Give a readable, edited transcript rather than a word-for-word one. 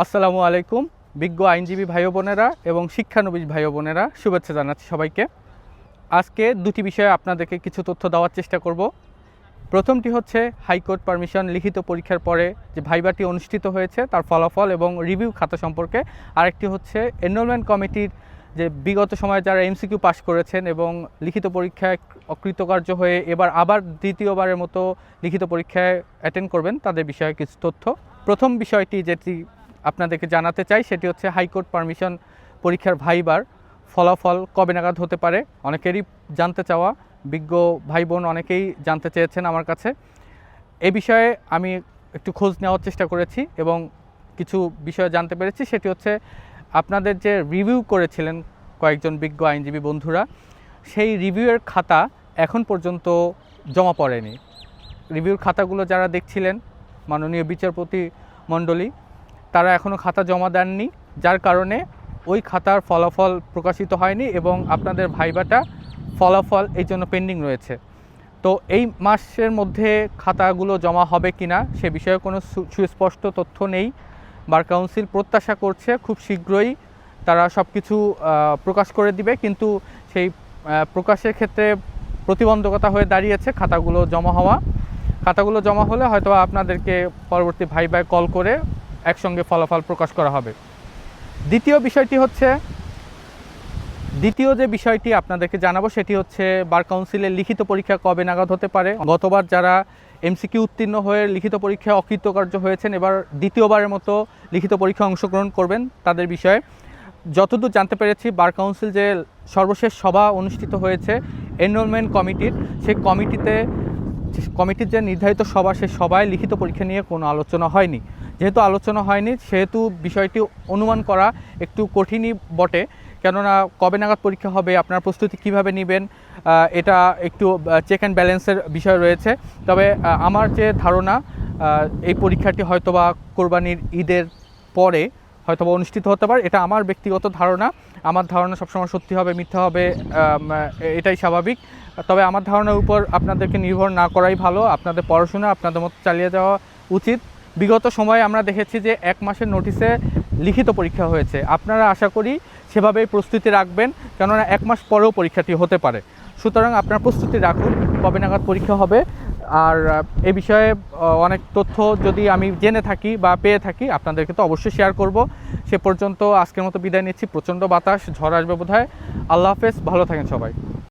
আসসালামু আলাইকুম। বিজ্ঞ আইনজীবী ভাই বোনেরা এবং শিক্ষানবিশ ভাই বোনেরা, শুভেচ্ছা জানাচ্ছি সবাইকে। আজকে দুটি বিষয়ে আপনাদেরকে কিছু তথ্য দেওয়ার চেষ্টা করব। প্রথমটি হচ্ছে হাইকোর্ট পারমিশন লিখিত পরীক্ষার পরে যে ভাইবাটি অনুষ্ঠিত হয়েছে তার ফলাফল এবং রিভিউ খাতা সম্পর্কে। আরেকটি হচ্ছে এনরোলমেন্ট কমিটির যে বিগত সময়ে যারা এমসিকিউ পাস করেছেন এবং লিখিত পরীক্ষায় অকৃতকার্য হয়ে এবার আবার দ্বিতীয়বারের মতো লিখিত পরীক্ষায় অ্যাটেন্ড করবেন তাদের বিষয়ে কিছু তথ্য। প্রথম বিষয়টি যেটি আপনাদেরকে জানাতে চাই সেটি হচ্ছে হাইকোর্ট পারমিশন পরীক্ষার ভাইবার ফলাফল কবে নাগাদ হতে পারে। অনেকেরই জানতে চাওয়া, বিজ্ঞ ভাই বোন অনেকেই জানতে চেয়েছেন আমার কাছে। এ বিষয়ে আমি একটু খোঁজ নেওয়ার চেষ্টা করেছি এবং কিছু বিষয় জানতে পেরেছি। সেটি হচ্ছে আপনাদের যে রিভিউ করেছিলেন কয়েকজন বিজ্ঞ আইনজীবী বন্ধুরা, সেই রিভিউয়ের খাতা এখন পর্যন্ত জমা পড়েনি। রিভিউর খাতাগুলো যারা দেখছিলেন মাননীয় বিচারপতি মণ্ডলী, তারা এখনও খাতা জমা দেননি, যার কারণে ওই খাতার ফলাফল প্রকাশিত হয়নি এবং আপনাদের ভাইবাটা ফলাফল এই জন্য পেন্ডিং রয়েছে। তো এই মাসের মধ্যে খাতাগুলো জমা হবে কিনা সে বিষয়ে কোনো সুস্পষ্ট তথ্য নেই। বার কাউন্সিল প্রত্যাশা করছে খুব শীঘ্রই তারা সব কিছু প্রকাশ করে দিবে, কিন্তু সেই প্রকাশের ক্ষেত্রে প্রতিবন্ধকতা হয়ে দাঁড়িয়েছে খাতাগুলো জমা হওয়া। খাতাগুলো জমা হলে হয়তো আপনাদেরকে পরবর্তী ভাইবায় কল করে একসঙ্গে ফলাফল প্রকাশ করা হবে। দ্বিতীয় যে বিষয়টি আপনাদেরকে জানাবো সেটি হচ্ছে বার কাউন্সিলের লিখিত পরীক্ষা কবে নাগাদ হতে পারে। গতবার যারা এমসিকিউ উত্তীর্ণ হয়ে লিখিত পরীক্ষায় অকৃতকার্য হয়েছেন, এবার দ্বিতীয়বারের মতো লিখিত পরীক্ষায় অংশগ্রহণ করবেন তাদের বিষয়ে যতদূর জানতে পেরেছি, বার কাউন্সিল যে সর্বশেষ সভা অনুষ্ঠিত হয়েছে এনরোলমেন্ট কমিটির, সেই কমিটির যে নির্ধারিত সভা, সেই সভায় লিখিত পরীক্ষা নিয়ে কোনো আলোচনা হয়নি। যেহেতু আলোচনা হয়নি সেহেতু বিষয়টি অনুমান করা একটু কঠিনই বটে, কেননা কবে নাগাদ পরীক্ষা হবে, আপনার প্রস্তুতি কিভাবে নেবেন, এটা একটু চেক অ্যান্ড ব্যালেন্সের বিষয় রয়েছে। তবে আমার যে ধারণা, এই পরীক্ষাটি হয়তোবা কোরবানির ঈদের পরে হয়তোবা অনুষ্ঠিত হতে পারে। এটা আমার ব্যক্তিগত ধারণা। আমার ধারণা সবসময় সত্যি হবে মিথ্যা হবে এটাই স্বাভাবিক। তবে আমার ধারণার উপর আপনাদেরকে নির্ভর না করাই ভালো। আপনাদের পড়াশোনা আপনাদের মতো চালিয়ে যাওয়া উচিত। বিগত সময়ে আমরা দেখেছি যে 1 মাসের নোটিশে লিখিত পরীক্ষা হয়েছে। আপনারা আশা করি সেভাবেই প্রস্তুতি রাখবেন, কেননা 1 মাস পরেও পরীক্ষাটি হতে পারে। সুতরাং আপনার প্রস্তুতি রাখুন কবে নাগাদ পরীক্ষা হবে। আর এ বিষয়ে অনেক তথ্য যদি আমি জেনে থাকি বা পেয়ে থাকি আপনাদেরকে তো অবশ্যই শেয়ার করব। সে পর্যন্ত আজকের মতো বিদায় নিচ্ছি। প্রচণ্ড বাতাস, ঝড় আসবে বোধহয়। আল্লাহ হাফেজ, ভালো থাকেন সবাই।